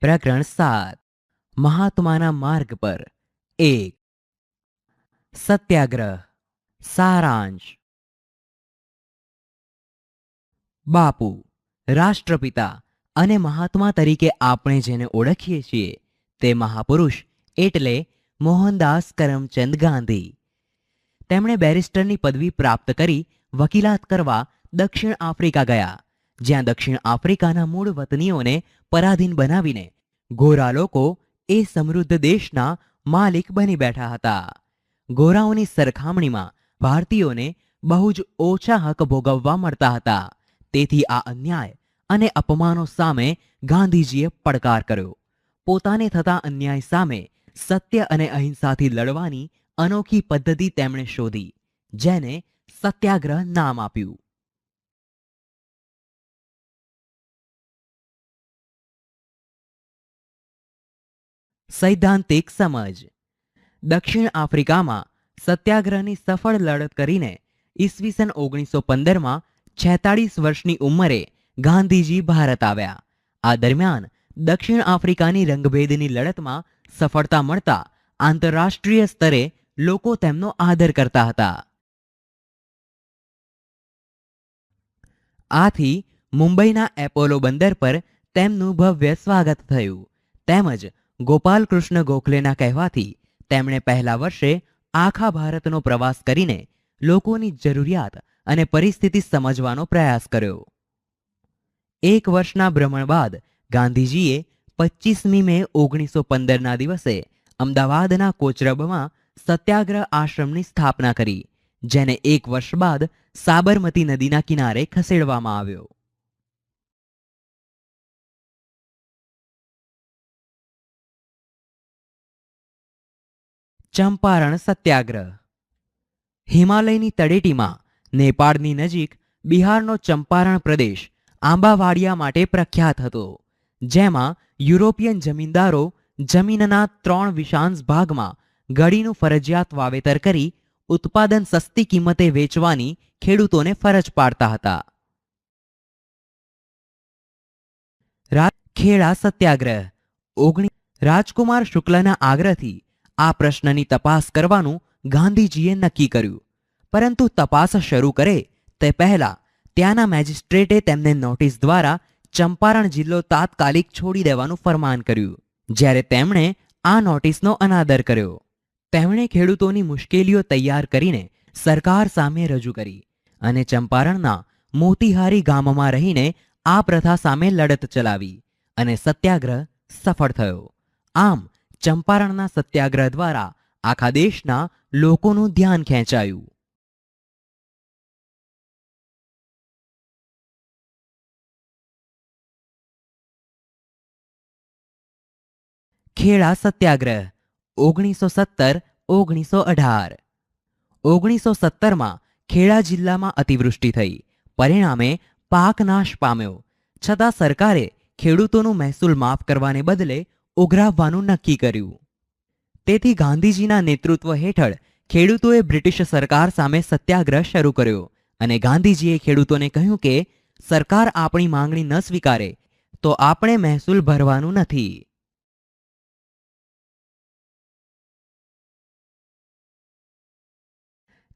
પ્રકરણ 7 મહાત્માના માર્ગ પર 1 સત્યાગ્રહ સારાંશ. બાપુ, રાષ્ટ્રપિતા અને મહાત્મા તરીકે આપણે જેને ઓળખીએ છીએ તે મહાપુરુષ એટલે મોહનદાસ કરમચંદ ગાંધી. તેમણે બેરિસ્ટરની પદવી પ્રાપ્ત કરી વકીલાત કરવા દક્ષિણ આફ્રિકા ગયા, જ્યાં દક્ષિણ આફ્રિકાના મૂળ વતનીઓને પરાધીન બનાવીને ગોરા લોકો એ સમૃદ્ધ દેશના માલિક બની બેઠા હતા. ગોરાઓની સરખામણીમાં ભારતીયોને બહુ જ ઓછા હક ભોગવવા મળતા હતા. તેથી આ અન્યાય અને અપમાનો સામે ગાંધીજીએ પડકાર કર્યો. પોતાને થતા અન્યાય સામે સત્ય અને અહિંસાથી લડવાની અનોખી પદ્ધતિ તેમણે શોધી, જેને સત્યાગ્રહ નામ આપ્યું. સૈદ્ધાંતિક સમજ. દક્ષિણ આફ્રિકામાં સત્યાગ્રહની સફળ લડત કરીને ઈસવીસન 1915માં 46 વર્ષની ઉંમરે ગાંધીજી ભારત આવ્યા. આ દરમિયાન દક્ષિણ આફ્રિકાની રંગભેદની લડતમાં સફળતા મળતા આંતરરાષ્ટ્રીય સ્તરે લોકો તેમનો આદર કરતા હતા. આથી મુંબઈના એપોલો બંદર પર તેમનું ભવ્ય સ્વાગત થયું. તેમજ ગોપાલકૃષ્ણ ગોખલેના કહેવાથી તેમણે પહેલા વર્ષે આખા ભારતનો પ્રવાસ કરીને લોકોની જરૂરિયાત અને પરિસ્થિતિ સમજવાનો પ્રયાસ કર્યો. એક વર્ષના ભ્રમણ બાદ ગાંધીજીએ 25મી મે 1915ના દિવસે અમદાવાદના કોચરબમાં સત્યાગ્રહ આશ્રમની સ્થાપના કરી, જેને એક વર્ષ બાદ સાબરમતી નદીના કિનારે ખસેડવામાં આવ્યો. ચંપારણ સત્યાગ્રહ. હિમાલયની તળેટીમાં નેપાળની નજીક બિહારનો ચંપારણ પ્રદેશ આંબાવાડિયા માટે પ્રખ્યાત હતો, જેમાં યુરોપિયન જમીનદારો જમીનના 3 વિશાંશ ભાગમાં ગળીનું ફરજિયાત વાવેતર કરી ઉત્પાદન સસ્તી કિંમતે વેચવાની ખેડૂતોને ફરજ પાડતા હતા. ખેડા સત્યાગ્રહ. રાજકુમાર શુક્લના આગ્રહથી આ પ્રશ્નની તપાસ કરવાનું ગાંધીજીએ નક્કી કર્યું. પરંતુ તપાસ શરૂ કરે તે પહેલા ત્યાંના મેજિસ્ટ્રેટે તેમને નોટિસ દ્વારા ચંપારણ જિલ્લો તાત્કાલિક છોડી દેવાનું ફરમાન કર્યું. જ્યારે તેમણે આ નોટિસનો અનાદર કર્યો, તેમણે ખેડૂતોની મુશ્કેલીઓ તૈયાર કરીને સરકાર સામે રજૂ કરી અને ચંપારણના મોતીહારી ગામમાં રહીને આ પ્રથા સામે લડત ચલાવી અને સત્યાગ્રહ સફળ થયો. આમ ચંપારણના સત્યાગ્રહ દ્વારા આખા દેશના લોકોનું ધ્યાન ખેંચાયું. ખેડા સત્યાગ્રહ 1917-1918. 1917માં ખેડા જિલ્લામાં અતિવૃષ્ટિ થઈ, પરિણામે પાક નાશ પામ્યો. છતાં સરકારે ખેડૂતોનું મહેસૂલ માફ કરવાને બદલે ઉઘરાવવાનું નક્કી કર્યું. તેથી ગાંધીજીના નેતૃત્વ હેઠળ ખેડૂતોએ બ્રિટિશ સરકાર સામે સત્યાગ્રહ શરૂ કર્યો અને ગાંધીજીએ ખેડૂતોને કહ્યું કે સરકાર આપણી માંગણી ન સ્વીકારે તો આપણે મહેસૂલ ભરવાનું નથી.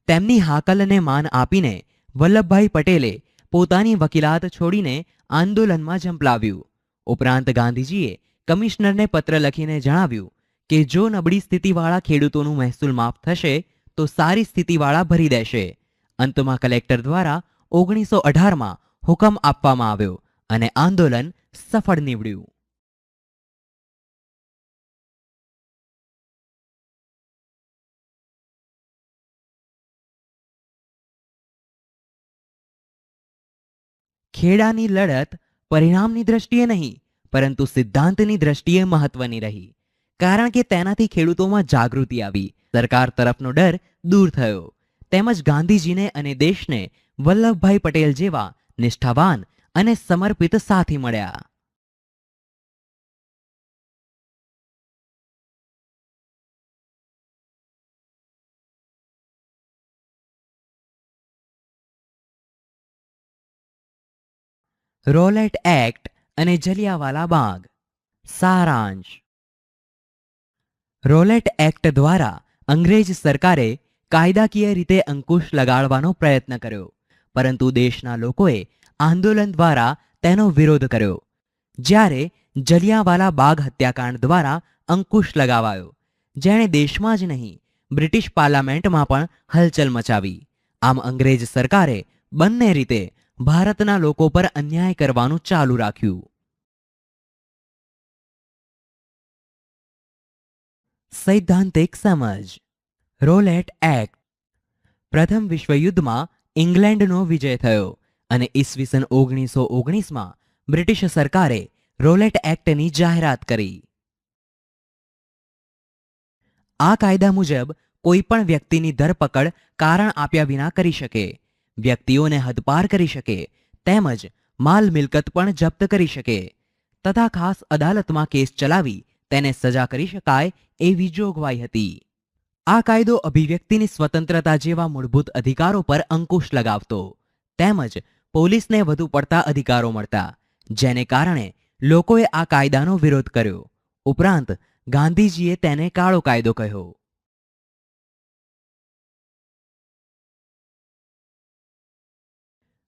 તેમની હાકલને માન આપીને વલ્લભભાઈ પટેલે પોતાની વકીલાત છોડીને આંદોલનમાં ઝંપલાવ્યું. ઉપરાંત ગાંધીજીએ કમિશનરને પત્ર લખીને જણાવ્યું કે જો નબળી સ્થિતિવાળા ખેડૂતોનું મહેસૂલ માફ થશે તો સારી સ્થિતિવાળા ભરી દેશે. અંતમાં કલેક્ટર દ્વારા 1918માં હુકમ આપવામાં આવ્યો અને આંદોલન સફળ નીવડ્યું. ખેડાની લડત પરિણામની દ્રષ્ટિએ નહીં પરંતુ સિદ્ધાંતની દ્રષ્ટિએ મહત્વની રહી, કારણ કે તેનાથી ખેડૂતોમાં જાગૃતિ આવી, સરકાર તરફનો ડર દૂર થયો, તેમજ ગાંધીજીને અને દેશને વલ્લભભાઈ પટેલ જેવા નિષ્ઠાવાન અને સમર્પિત સાથી મળ્યા. રોલેટ એક્ટ અને જલિયાવાલા બાગ. સારાંશ. રોલેટ એક્ટ દ્વારા અંગ્રેજ સરકારે કાયદાકીય રીતે અંકુશ લગાડવાનો પ્રયત્ન કર્યો, પરંતુ દેશના લોકોએ આંદોલન દ્વારા તેનો વિરોધ કર્યો. જ્યારે જલિયાંવાલા બાગ હત્યાકાંડ દ્વારા અંકુશ લગાવાયો, જેણે દેશમાં જ નહીં બ્રિટિશ પાર્લામેન્ટમાં પણ હલચલ મચાવી. આમ અંગ્રેજ સરકારે બંને રીતે ભારતના લોકો પર અન્યાય કરવાનું ચાલુ રાખ્યું. સૈદ્ધાંતિક સમજ. Rowlatt act. પ્રથમ વિશ્વયુદ્ધમાં ઇંગ્લેન્ડનો વિજય થયો અને ઈસવીસન 1919માં બ્રિટિશ સરકારે રોલેટ એક્ટની જાહેરાત કરી. આ કાયદા મુજબ કોઈ પણ વ્યક્તિની ધરપકડ કારણ આપ્યા વિના કરી શકે, વ્યક્તિઓને હદપાર કરી શકે, તેમજ માલ મિલકત પણ જપ્ત કરી શકે તથા ખાસ અદાલતમાં કેસ ચલાવી તેને સજા કરી શકાય એવી જોગવાઈ હતી. આ કાયદો અભિવ્યક્તિની સ્વતંત્રતા જેવા મૂળભૂત અધિકારો પર અંકુશ લગાવતો, તેમજ પોલીસને વધુ પડતા અધિકારો મળતા, જેને કારણે લોકોએ આ કાયદાનો વિરોધ કર્યો. ઉપરાંત ગાંધીજીએ તેને કાળો કાયદો કહ્યો.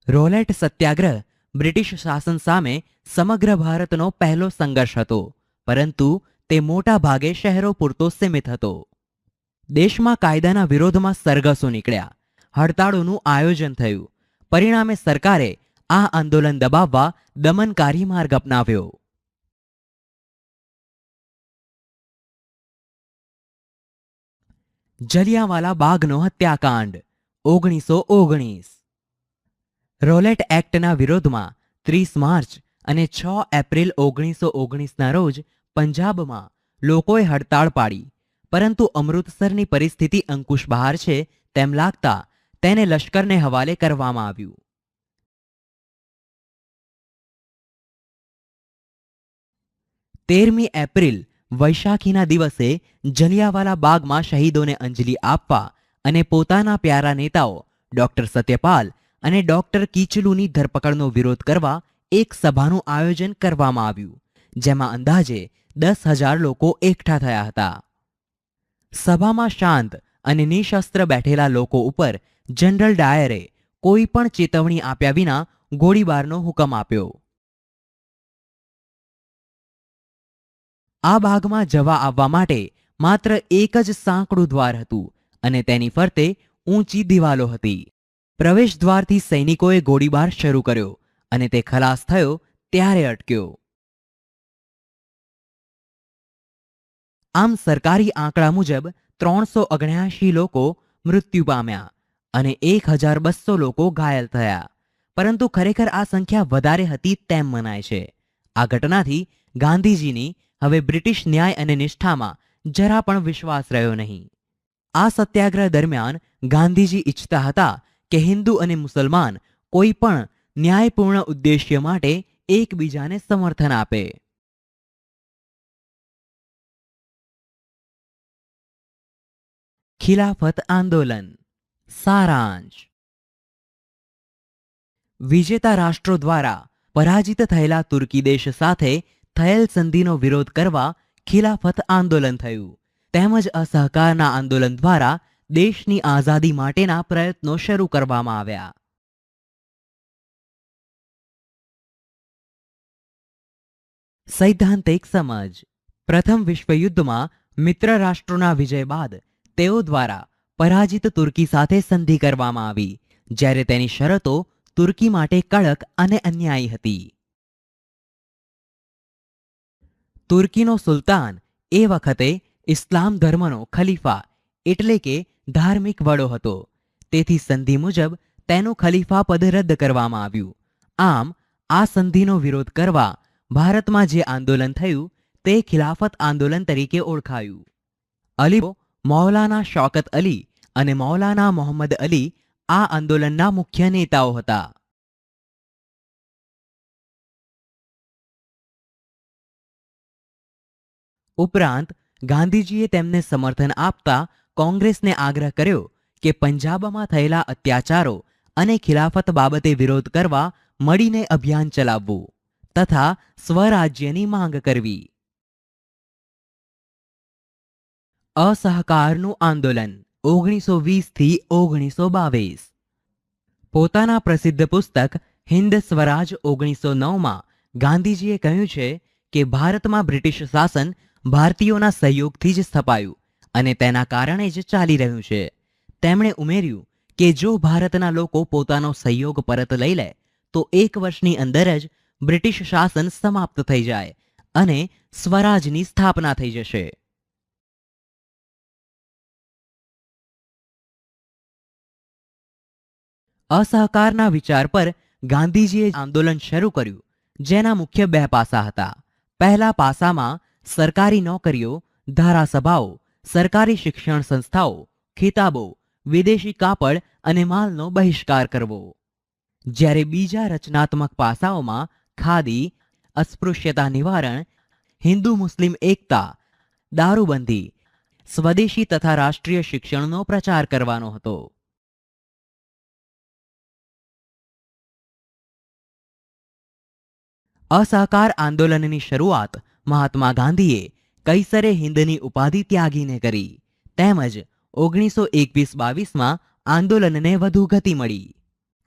રોલેટ સત્યાગ્રહ બ્રિટિશ શાસન સામે સમગ્ર ભારતનો પહેલો સંઘર્ષ હતો, પરંતુ તે મોટા ભાગે શહેરો પૂરતો સીમિત હતો. દેશમાં કાયદાના વિરોધમાં સરઘસો નીકળ્યા, હડતાળોનું આયોજન થયું. પરિણામે સરકારે આ આંદોલન દબાવવા દમનકારી માર્ગ અપનાવ્યો. જલિયાંવાલા બાગનો હત્યાકાંડ 1919. રોલેટ એક્ટના વિરોધમાં 30 માર્ચ અને 6 એપ્રિલ 1919ના રોજ પંજાબમાં લોકોએ હડતાળ પાડી, પરંતુ અમૃતસરની પરિસ્થિતિ અંકુશ બહાર છે તેમ લાગતા તેને લશ્કરને હવાલે કરવામાં આવ્યું. 13મી એપ્રિલ વૈશાખીના દિવસે જલિયાંવાલા બાગમાં શહીદોને અંજલિ આપવા અને પોતાના પ્યારા નેતાઓ ડોક્ટર સત્યપાલ અને ડોક્ટર કીચલુની ધરપકડનો વિરોધ કરવા એક સભાનું આયોજન કરવામાં આવ્યું, જેમાં અંદાજે 10,000 લોકો એકઠા થયા હતા. સભામાં શાંત અને નિશસ્ત્ર બેઠેલા લોકો ઉપર જનરલ ડાયરે કોઈ પણ ચેતવણી આપ્યા વિના ગોળીબારનો હુકમ આપ્યો. આ બાગમાં જવા આવવા માટે માત્ર એક જ સાંકડું દ્વાર હતું અને તેની ફરતે ઊંચી દિવાલો હતી. પ્રવેશ દ્વારથી સૈનિકોએ ગોળીબાર શરૂ કર્યો અને તે ખલાસ થયો ત્યારે અટક્યો. આમ સરકારી આંકડા મુજબ 379 લોકો મૃત્યુ પામ્યા અને 1,200 લોકો ઘાયલ થયા, પરંતુ ખરેખર આ સંખ્યા વધારે હતી તેમ મનાય છે. આ ઘટનાથી ગાંધીજીની હવે બ્રિટિશ ન્યાય અને નિષ્ઠામાં જરા પણ વિશ્વાસ રહ્યો નહીં. આ સત્યાગ્રહ દરમિયાન ગાંધીજી ઈચ્છતા હતા કે હિન્દુ અને મુસલમાન કોઈ પણ ન્યાયપૂર્ણ ઉદ્દેશ્ય માટે એકબીજાને સમર્થન આપે. ખિલાફત આંદોલન. સારાંશ. વિજેતા રાષ્ટ્રો દ્વારા પરાજિત થયેલા તુર્કી દેશ સાથે થયેલ સંધિનો વિરોધ કરવા ખિલાફત આંદોલન થયું, તેમજ અસહકારના આંદોલન દ્વારા દેશની આઝાદી માટેના પ્રયત્નો શરૂ કરવામાં આવ્યા. સૈદ્ધાંતિક સમજ. પ્રથમ વિશ્વયુદ્ધમાં મિત્ર રાષ્ટ્રોના વિજય બાદ તેઓ દ્વારા પરાજિત તુર્કી સાથે સંધિ કરવામાં આવી, જ્યારે તેની શરતો તુર્કી માટે કડક અને અન્યાયી હતી. તુર્કીનો સુલતાન એ વખતે ઇસ્લામ ધર્મનો ખલીફા એટલે કે ધાર્મિક વડો હતો, તેથી સંધિ મુજબ તેનું ખલીફા પદ રદ કરવામાં આવ્યું. આમ આ સંધિનો વિરોધ કરવા ભારતમાં જે આંદોલન થયું તે ખિલાફત આંદોલન તરીકે ઓળખાયું. અલી, મૌલાના શૌકત અલી અને મૌલાના મોહમ્મદ અલી આ આંદોલનના મુખ્ય નેતાઓ હતા. ઉપરાંત ગાંધીજીએ તેમને સમર્થન આપતા કોંગ્રેસને આગ્રહ કર્યો કે પંજાબમાં થયેલા અત્યાચારો અને ખિલાફત બાબતે વિરોધ કરવા મળીને અભિયાન ચલાવવું તથા સ્વરાજ્યની માંગ કરવી. અસહકારનું આંદોલન 1920 થી 1922. પોતાના પ્રસિદ્ધ પુસ્તક હિન્દ સ્વરાજ 1909માં ગાંધીજીએ કહ્યું છે કે ભારતમાં બ્રિટિશ શાસન ભારતીયોના સહયોગથી જ સ્થપાયું અને તેના કારણે જ ચાલી રહ્યું છે. તેમણે ઉમેર્યું કે જો ભારતના લોકો પોતાનો સહયોગ પરત લઈ લે તો 1 વર્ષની અંદર જ બ્રિટિશ શાસન સમાપ્ત થઈ જાય અને સ્વરાજની સ્થાપના થઈ જશે. અસહકારના વિચાર પર ગાંધીજીએ આંદોલન શરૂ કર્યું, જેના મુખ્ય 2 પાસા હતા. પહેલા પાસામાં સરકારી નોકરીઓ, ધારાસભાઓ, સરકારી શિક્ષણ સંસ્થાઓ, ખિતાબો, વિદેશી કાપડ અને માલનો બહિષ્કાર કરવો. જ્યારે બીજા રચનાત્મક પાસાઓમાં ખાદી, અસ્પૃશ્યતા નિવારણ, હિન્દુ મુસ્લિમ એકતા, દારૂબંધી, સ્વદેશી તથા રાષ્ટ્રીય શિક્ષણનો પ્રચાર કરવાનો હતો. અસહકાર આંદોલનની શરૂઆત મહાત્મા ગાંધીએ કૈસરે હિન્દની ઉપાધિ ત્યાગીને કરી. તેમજ 1921-22માં આંદોલનને વધુ ગતિ મળી,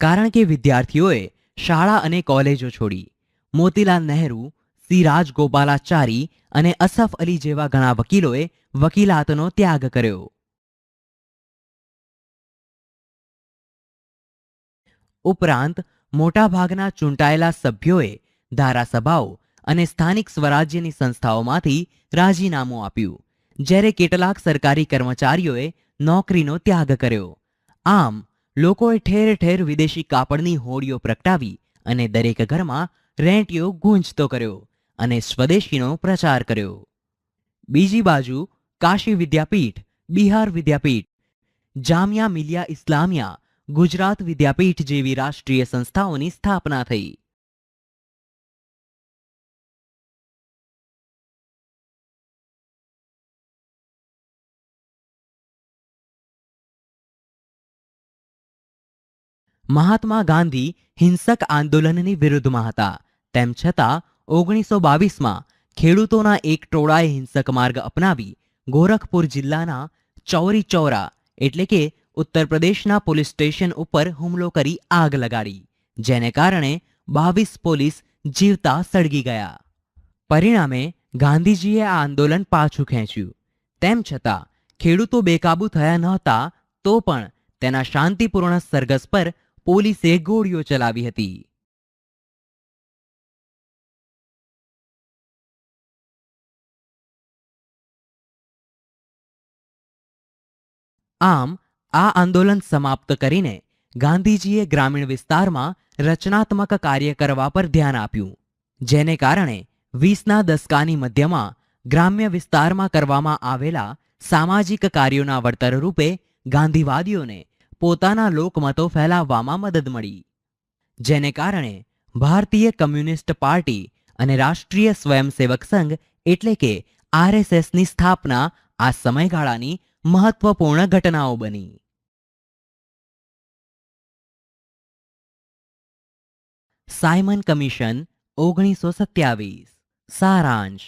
કારણ કે વિદ્યાર્થીઓએ શાળા અને કોલેજો છોડી. મોતીલાલ નહેરુ, સી રાજગોપાલાચારી અને અસફ અલી જેવા ઘણા વકીલોએ વકીલાતનો ત્યાગ કર્યો. ઉપરાંત મોટાભાગના ચૂંટાયેલા સભ્યોએ ધારાસભાઓ અને સ્થાનિક સ્વરાજ્યની સંસ્થાઓમાંથી રાજીનામું આપ્યું, જ્યારે કેટલાક સરકારી કર્મચારીઓએ નોકરીનો ત્યાગ કર્યો. આમ લોકોએ ઠેર ઠેર વિદેશી કાપડની હોડીઓ પ્રગટાવી અને દરેક ઘરમાં રેંટિયો ગૂંજતો કર્યો અને સ્વદેશીનો પ્રચાર કર્યો. બીજી બાજુ કાશી વિદ્યાપીઠ, બિહાર વિદ્યાપીઠ, જામિયા મિલિયા ઇસ્લામિયા, ગુજરાત વિદ્યાપીઠ જેવી રાષ્ટ્રીય સંસ્થાઓની સ્થાપના થઈ. મહાત્મા ગાંધી હિંસક આંદોલનની વિરુદ્ધમાં હતા. તેમ છતાં 1922માં ખેડૂતોના એક ટોળાએ હિંસક માર્ગ અપનાવી ગોરખપુર જિલ્લાના ચૌરી ચૌરા એટલે કે ઉત્તર પ્રદેશના પોલીસ સ્ટેશન ઉપર હુમલો કરી આગ લગાડી, જેને કારણે 22 પોલીસ જીવતા સળગી ગયા. પરિણામે ગાંધીજીએ આ આંદોલન પાછું ખેંચ્યું. તેમ છતાં ખેડૂતો બેકાબૂ થયા નહોતા, તો પણ તેના શાંતિપૂર્ણ સરઘસ પર પોલીસે ગોળીઓ ચલાવી હતી. આમ આ આંદોલન સમાપ્ત કરીને ગાંધીજીએ ગ્રામીણ વિસ્તારમાં રચનાત્મક કાર્ય કરવા પર ધ્યાન આપ્યું, જેને કારણે 20ના દશકાની મધ્યમાં ગ્રામ્ય વિસ્તારમાં કરવામાં આવેલા સામાજિક કાર્યોના વળતર રૂપે ગાંધીવાદીઓને પોતાના લોકમતો ફેલાવવામાં મદદ મળી, જેને કારણે ભારતીય કમ્યુનિસ્ટ પાર્ટી અને રાષ્ટ્રીય સ્વયંસેવક સંઘ એટલે કે RSSની સ્થાપના આ સમયગાળાની મહત્વપૂર્ણ ઘટનાઓ બની. Simon commission 1927. સારાંશ.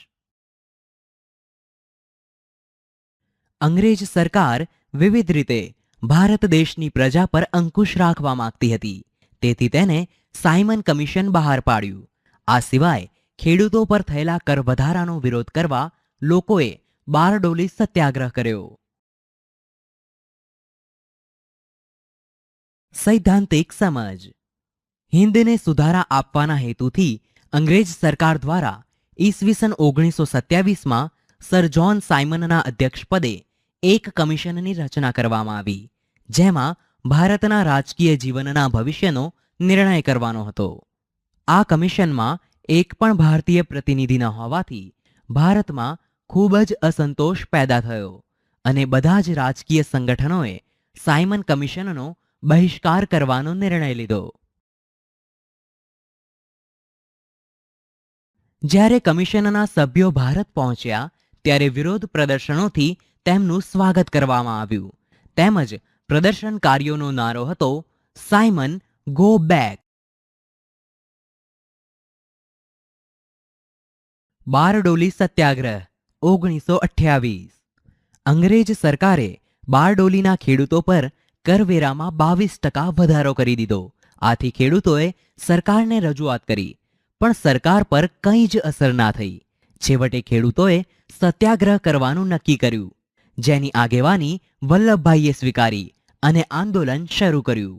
અંગ્રેજ સરકાર વિવિધ રીતે ભારત દેશની પ્રજા પર અંકુશ રાખવા માંગતી હતી, તેથી તેને સાયમન કમિશન બહાર પાડ્યું. આ સિવાય ખેડૂતો પર થયેલા કર વધારાનો વિરોધ કરવા લોકોએ બારડોલી સત્યાગ્રહ કર્યો. સૈદ્ધાંતિક સમજ. હિન્દને સુધારા આપવાના હેતુથી અંગ્રેજ સરકાર દ્વારા ઈસવીસન 1927માં સર જ્હોન સાયમનના અધ્યક્ષપદે એક કમિશનની રચના કરવામાં આવી, જેમાં ભારતના રાજકીય જીવનના ભવિષ્યનો નિર્ણય કરવાનો હતો. આ કમિશનમાં એક પણ ભારતીય પ્રતિનિધિ ન હોવાથી ભારતમાં ખૂબ જ અસંતોષ પેદા થયો અને બધા જ રાજકીય સંગઠનોએ સાયમન કમિશનનો બહિષ્કાર કરવાનો નિર્ણય લીધો. જ્યારે કમિશનના સભ્યો ભારત પહોંચ્યા ત્યારે વિરોધ પ્રદર્શનોથી તેમનું સ્વાગત કરવામાં આવ્યું, તેમજ પ્રદર્શનકારીઓનો નારો હતો સાયમન ગો બેક. બારડોલી સત્યાગ્રહ 1928. અંગ્રેજ સરકારે બારડોલીના ખેડૂતો પર કરવેરામાં 22% વધારો કરી દીધો. આથી ખેડૂતોએ સરકારને રજૂઆત કરી, પણ સરકાર પર કંઈ જ અસર ના થઈ. છેવટે ખેડૂતોએ સત્યાગ્રહ કરવાનું નક્કી કર્યું, જેની આગેવાની વલ્લભભાઈએ સ્વીકારી અને આંદોલન શરૂ કર્યું.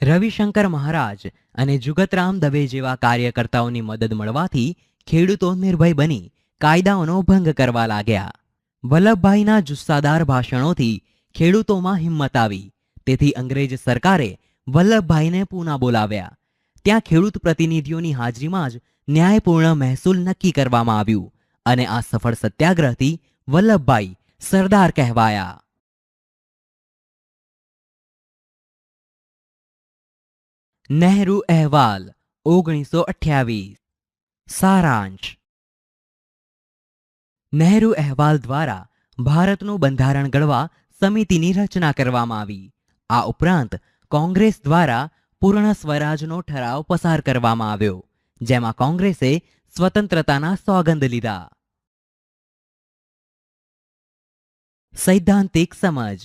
રવિશંકર મહારાજ અને જુગતરામ દવે જેવા કાર્યકર્તાઓની મદદ મળવાથી ખેડૂતો નિર્ભય બની કાયદાઓનો ભંગ કરવા લાગ્યા. વલ્લભભાઈના જુસ્સાદાર ભાષણોથી ખેડૂતોમાં હિંમત આવી. તેથી અંગ્રેજ સરકારે વલ્લભભાઈને પૂના બોલાવ્યા. ત્યાં ખેડૂત પ્રતિનિધિઓની હાજરીમાં જ ન્યાયપૂર્ણ મહેસૂલ નક્કી કરવામાં આવ્યું અને આ સફળ સત્યાગ્રહથી વલ્લભભાઈ સરદાર કહેવાયા. નહેરુ અહેવાલ 1928. સારાંશ. નહેરુ અહેવાલ દ્વારા ભારતનું બંધારણ ઘડવા સમિતિની રચના કરવામાં આવી. આ ઉપરાંત કોંગ્રેસ દ્વારા પૂર્ણ સ્વરાજનો ઠરાવ પસાર કરવામાં આવ્યો, જેમાં કોંગ્રેસે સ્વતંત્રતાના સોગંદ લીધા. સૈદ્ધાંતિક સમજ.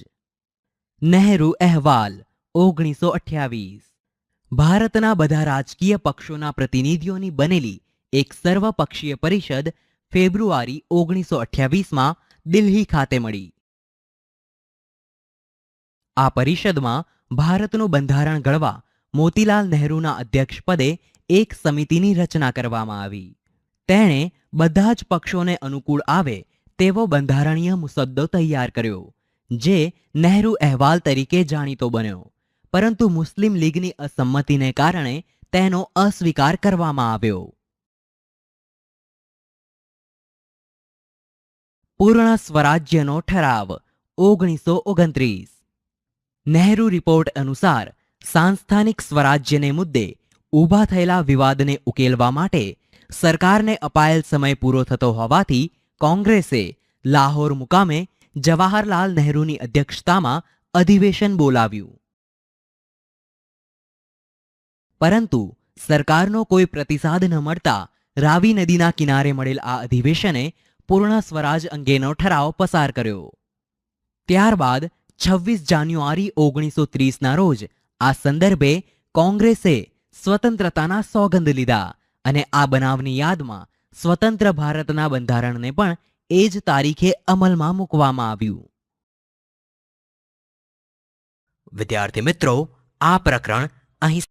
નહેરુ અહેવાલ 1928 ભારતના બધા રાજકીય પક્ષોના પ્રતિનિધિઓની બનેલી એક સર્વપક્ષીય પરિષદ ફેબ્રુઆરી 1928માં દિલ્હી ખાતે મળી. આ પરિષદમાં ભારતનું બંધારણ ઘડવા મોતીલાલ નહેરુના અધ્યક્ષપદે એક સમિતિની રચના કરવામાં આવી. તેણે બધા જ પક્ષોને અનુકૂળ આવે તેવો બંધારણીય મુસદ્દો તૈયાર કર્યો, જે નહેરુ અહેવાલ તરીકે જાણીતો બન્યો. પરંતુ મુસ્લિમ લીગની અસંમતિને કારણે તેનો અસ્વીકાર કરવામાં આવ્યો. પૂર્ણ સ્વરાજ્યનો ઠરાવ 1929. નહેરુ રિપોર્ટ અનુસાર સાંસ્થાનિક સ્વરાજ્યને મુદ્દે ઊભા થયેલા વિવાદને ઉકેલવા માટે સરકારને અપાયેલ સમય પૂરો થતો હોવાથી કોંગ્રેસે લાહોર મુકામે જવાહરલાલ નહેરુની અધ્યક્ષતામાં અધિવેશન બોલાવ્યું. પરંતુ સરકારનો કોઈ પ્રતિસાદ ન મળતા રાવી નદીના કિનારે મળેલ આ અધિવેશને પૂર્ણ સ્વરાજ અંગેનો ઠરાવ પસાર કર્યો. ત્યારબાદ 26 જાન્યુઆરી 1930ના રોજ આ સંદર્ભે કોંગ્રેસે સ્વતંત્રતાના સોગંદ લીધા અને આ બનાવની યાદમાં સ્વતંત્ર ભારતના બંધારણને પણ એ જ તારીખે અમલમાં મૂકવામાં આવ્યું. વિદ્યાર્થી મિત્રો, આ પ્રકરણ અહીં